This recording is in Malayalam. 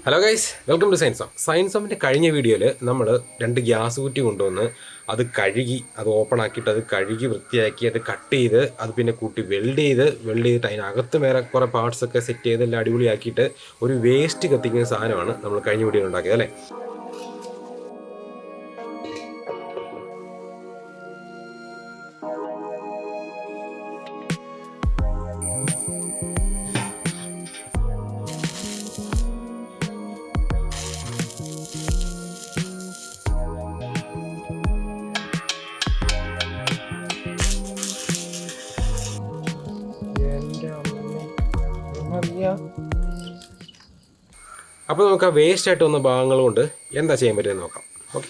Hello guys, welcome to science ഓമിൻ്റെ കഴിഞ്ഞ വീഡിയോയിൽ നമ്മൾ 2 ഗ്യാസ് കുറ്റി കൊണ്ടുവന്ന് അത് കഴുകി അത് ഓപ്പൺ ആക്കിയിട്ട് അത് കഴുകി വൃത്തിയാക്കി അത് കട്ട് ചെയ്ത് അത് പിന്നെ കൂട്ടി വെൽഡ് ചെയ്തിട്ട് അതിനകത്ത് വേറെ കുറേ പാർട്സൊക്കെ സെറ്റ് ചെയ്ത് എല്ലാം അടിപൊളിയാക്കിയിട്ട് ഒരു വേസ്റ്റ് കത്തിക്കുന്ന സാധനമാണ് നമ്മൾ കഴിഞ്ഞ വീഡിയോയിൽ ഉണ്ടാക്കിയത് അല്ലേ. അപ്പോൾ നമുക്ക് ആ വേസ്റ്റ് ആയിട്ട് വന്ന ഭാഗങ്ങൾ കൊണ്ട് എന്താ ചെയ്യാൻ പറ്റുമെന്ന് നോക്കാം. ഓക്കെ,